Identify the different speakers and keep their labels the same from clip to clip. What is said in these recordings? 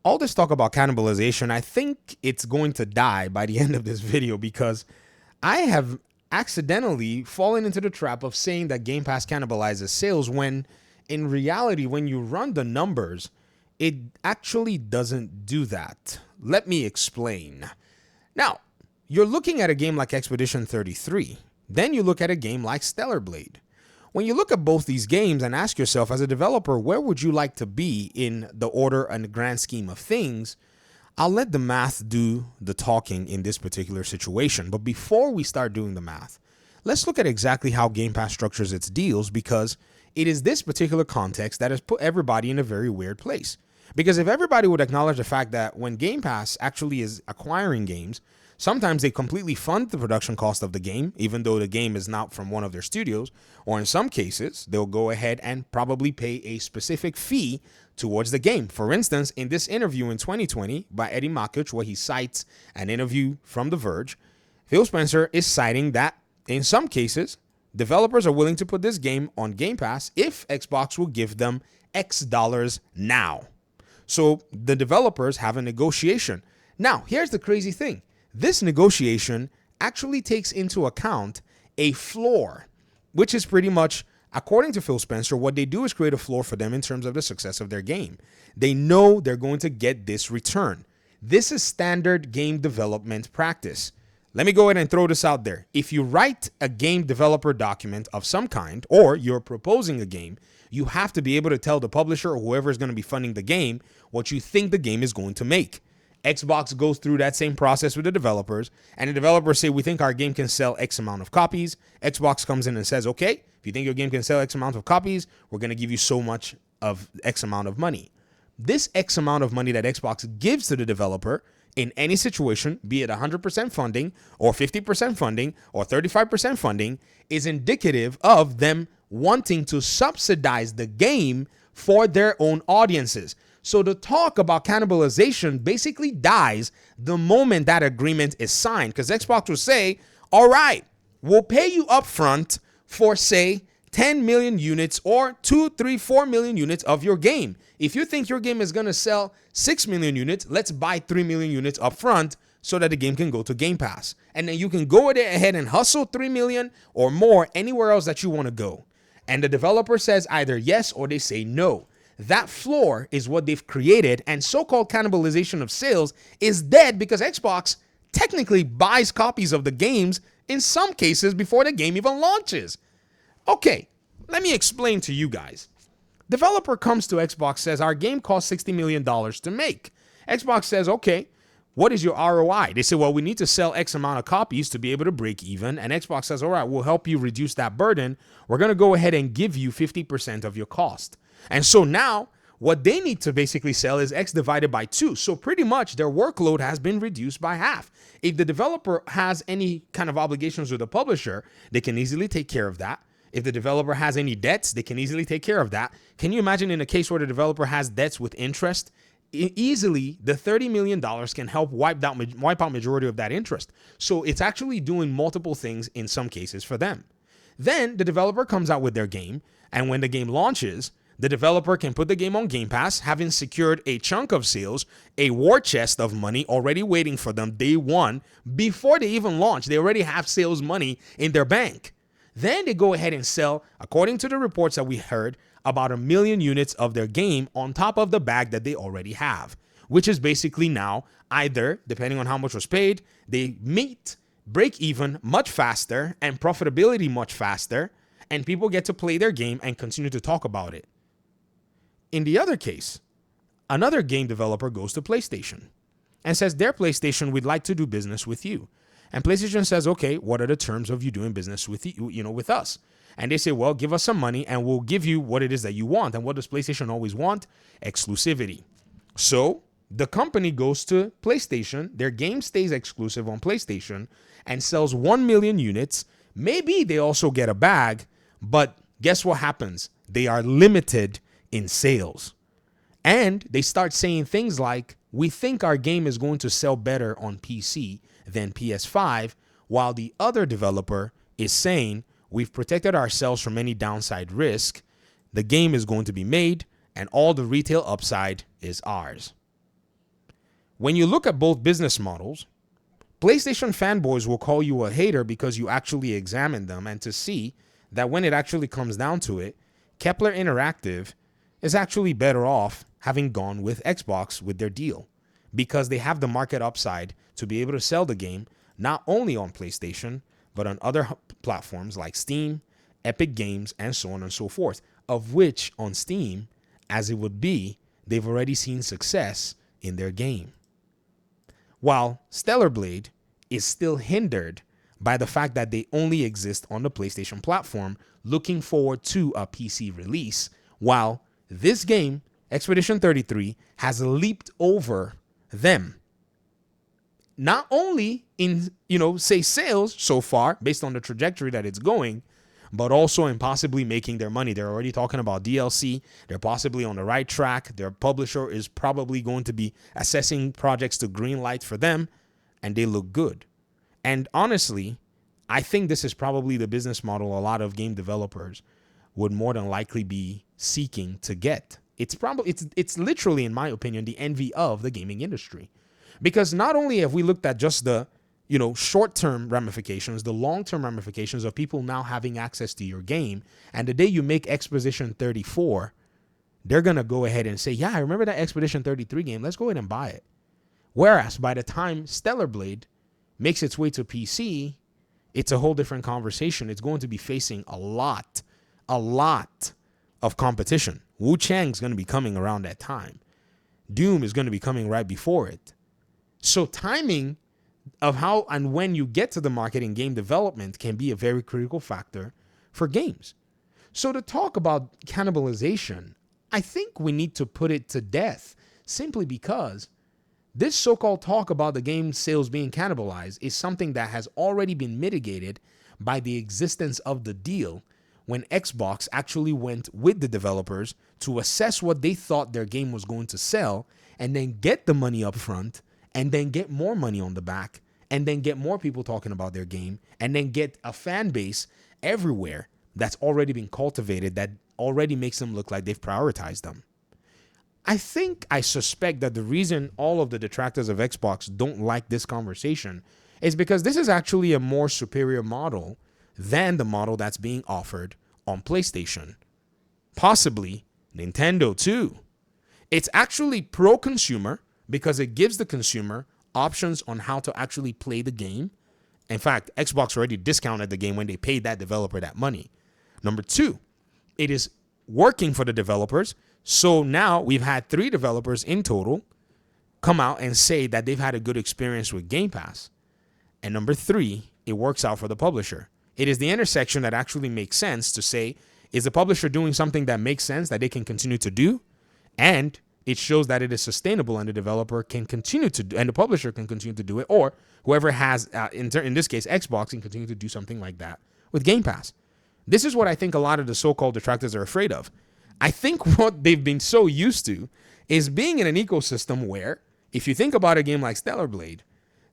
Speaker 1: all this talk about cannibalization, I think it's going to die by the end of this video because I have accidentally fallen into the trap of saying that Game Pass cannibalizes sales when in reality, when you run the numbers, it actually doesn't do that. Let me explain. Now, you're looking at a game like Expedition 33. Then you look at a game like Stellar Blade. When you look at both these games and ask yourself, as a developer, where would you like to be in the order and the grand scheme of things? I'll let the math do the talking in this particular situation. But before we start doing the math, let's look at exactly how Game Pass structures its deals, because it is this particular context that has put everybody in a very weird place. Because if everybody would acknowledge the fact that when Game Pass actually is acquiring games, sometimes they completely fund the production cost of the game, even though the game is not from one of their studios, or in some cases, they'll go ahead and probably pay a specific fee towards the game. For instance, in this interview in 2020 by Eddie Makuch, where he cites an interview from The Verge, Phil Spencer is citing that in some cases, developers are willing to put this game on Game Pass if Xbox will give them X dollars now. So the developers have a negotiation. Now, here's the crazy thing. This negotiation actually takes into account a floor, which is pretty much, according to Phil Spencer, what they do is create a floor for them in terms of the success of their game. They know they're going to get this return. This is standard game development practice. Let me go ahead and throw this out there. If you write a game developer document of some kind, or you're proposing a game, you have to be able to tell the publisher or whoever is going to be funding the game what you think the game is going to make. Xbox goes through that same process with the developers, and the developers say, we think our game can sell X amount of copies. Xbox comes in and says, okay, if you think your game can sell X amount of copies, we're going to give you so much of X amount of money. This X amount of money that Xbox gives to the developer in any situation, be it 100% funding or 50% funding or 35% funding, is indicative of them wanting to subsidize the game for their own audiences. So the talk about cannibalization basically dies the moment that agreement is signed, because Xbox will say, all right, we'll pay you upfront for, say, 10 million units or 2, 3, 4 million units of your game. If you think your game is going to sell 6 million units, let's buy 3 million units upfront so that the game can go to Game Pass. And then you can go ahead and hustle 3 million or more anywhere else that you want to go. And the developer says either yes or they say no. That floor is what they've created, and so-called cannibalization of sales is dead because Xbox technically buys copies of the games in some cases before the game even launches. Okay, let me explain to you guys. Developer comes to Xbox, says our game costs $60 million to make. Xbox says, okay, what is your ROI? They say, well, we need to sell X amount of copies to be able to break even. And Xbox says, all right, we'll help you reduce that burden. We're going to go ahead and give you 50% of your cost. And so now what they need to basically sell is X divided by 2. So pretty much their workload has been reduced by half. If the developer has any kind of obligations with the publisher, they can easily take care of that. If the developer has any debts, they can easily take care of that. Can you imagine in a case where the developer has debts with interest? Easily, the $30 million can help wipe out majority of that interest. So it's actually doing multiple things in some cases for them. Then the developer comes out with their game, and when the game launches, the developer can put the game on Game Pass, having secured a chunk of sales, a war chest of money already waiting for them day one. Before they even launch, they already have sales money in their bank. Then they go ahead and sell, according to the reports that we heard, about 1 million units of their game on top of the bag that they already have, which is basically now either, depending on how much was paid, they break even much faster and profitability much faster, and people get to play their game and continue to talk about it. In the other case, another game developer goes to PlayStation and says, their PlayStation, we'd like to do business with you. And PlayStation says, okay, what are the terms of you doing business with with us? And they say, well, give us some money and we'll give you what it is that you want. And what does PlayStation always want? Exclusivity. So the company goes to PlayStation, their game stays exclusive on PlayStation and sells 1 million units. Maybe they also get a bag, but guess what happens? They are limited in sales. And they start saying things like, we think our game is going to sell better on PC than PS5, while the other developer is saying, we've protected ourselves from any downside risk. The game is going to be made and all the retail upside is ours. When you look at both business models, PlayStation fanboys will call you a hater because you actually examine them and to see that when it actually comes down to it, Kepler Interactive is actually better off having gone with Xbox with their deal because they have the market upside to be able to sell the game not only on PlayStation, but on other platforms like Steam, Epic Games, and so on and so forth, of which on Steam, as it would be, they've already seen success in their game. While Stellar Blade is still hindered by the fact that they only exist on the PlayStation platform, looking forward to a PC release, while this game, Expedition 33, has leaped over them. Not only in, say sales so far, based on the trajectory that it's going, but also in possibly making their money. They're already talking about DLC. They're possibly on the right track. Their publisher is probably going to be assessing projects to green light for them, and they look good. And honestly, I think this is probably the business model a lot of game developers would more than likely be seeking to get. It's literally, in my opinion, the envy of the gaming industry. Because not only have we looked at just the short-term ramifications, the long-term ramifications of people now having access to your game, and the day you make Expedition 34, they're going to go ahead and say, yeah, I remember that Expedition 33 game, let's go ahead and buy it. Whereas by the time Stellar Blade makes its way to PC, it's a whole different conversation. It's going to be facing a lot of competition. Wu Chang's going to be coming around that time. Doom is going to be coming right before it. So timing of how and when you get to the market in game development can be a very critical factor for games. So to talk about cannibalization, I think we need to put it to death simply because this so-called talk about the game sales being cannibalized is something that has already been mitigated by the existence of the deal when Xbox actually went with the developers to assess what they thought their game was going to sell and then get the money up front and then get more money on the back and then get more people talking about their game and then get a fan base everywhere that's already been cultivated that already makes them look like they've prioritized them. I suspect that the reason all of the detractors of Xbox don't like this conversation is because this is actually a more superior model than the model that's being offered on PlayStation. Possibly Nintendo too. It's actually pro-consumer because it gives the consumer options on how to actually play the game. In fact, Xbox already discounted the game when they paid that developer that money. Number two, it is working for the developers. So now we've had 3 developers in total come out and say that they've had a good experience with Game Pass. And number 3, it works out for the publisher. It is the intersection that actually makes sense to say, is the publisher doing something that makes sense that they can continue to do? And it shows that it is sustainable and the developer can continue to do, and the publisher can continue to do it, or whoever has, in this case, Xbox can continue to do something like that with Game Pass. This is what I think a lot of the so-called detractors are afraid of. I think what they've been so used to is being in an ecosystem where, if you think about a game like Stellar Blade,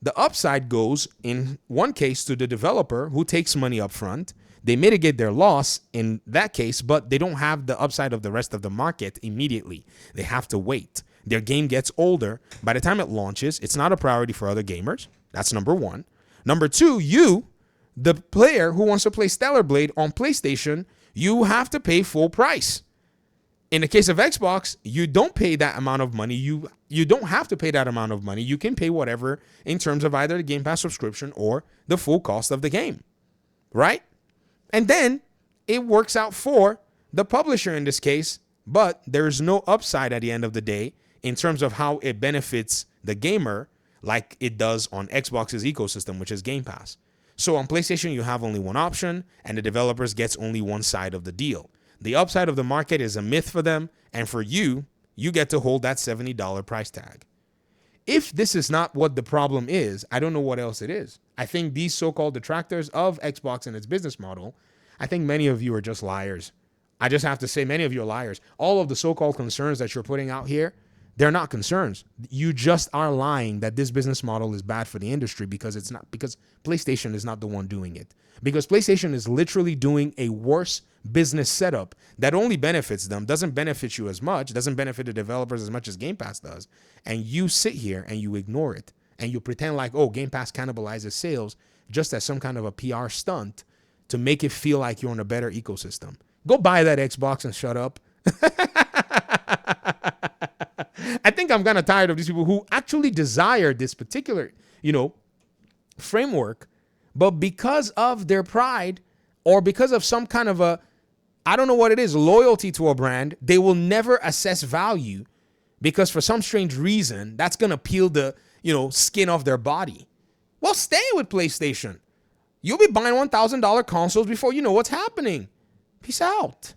Speaker 1: the upside goes, in one case, to the developer who takes money up front. They mitigate their loss in that case, but they don't have the upside of the rest of the market immediately. They have to wait. Their game gets older. By the time it launches, it's not a priority for other gamers. That's number one. Number two, you, the player who wants to play Stellar Blade on PlayStation, you have to pay full price. In the case of Xbox, you don't pay that amount of money. You don't have to pay that amount of money. You can pay whatever in terms of either the Game Pass subscription or the full cost of the game, right? And then it works out for the publisher in this case, but there's no upside at the end of the day in terms of how it benefits the gamer like it does on Xbox's ecosystem, which is Game Pass. So on PlayStation, you have only one option, and the developers gets only one side of the deal. The upside of the market is a myth for them, and for you, you get to hold that $70 price tag. If this is not what the problem is, I don't know what else it is. I think these so-called detractors of Xbox and its business model, I think many of you are just liars. I just have to say many of you are liars. All of the so-called concerns that you're putting out here, They're not concerned. You just are lying that this business model is bad for the industry because it's not, because PlayStation is not the one doing it. Because PlayStation is literally doing a worse business setup that only benefits them, doesn't benefit you as much, doesn't benefit the developers as much as Game Pass does. And you sit here and you ignore it. And you pretend like, oh, Game Pass cannibalizes sales just as some kind of a PR stunt to make it feel like you're in a better ecosystem. Go buy that Xbox and shut up. I think I'm kind of tired of these people who actually desire this particular, framework, but because of their pride or because of some kind of a, I don't know what it is, loyalty to a brand, they will never assess value because for some strange reason, that's going to peel the, skin off their body. Well, stay with PlayStation. You'll be buying $1,000 consoles before you know what's happening. Peace out.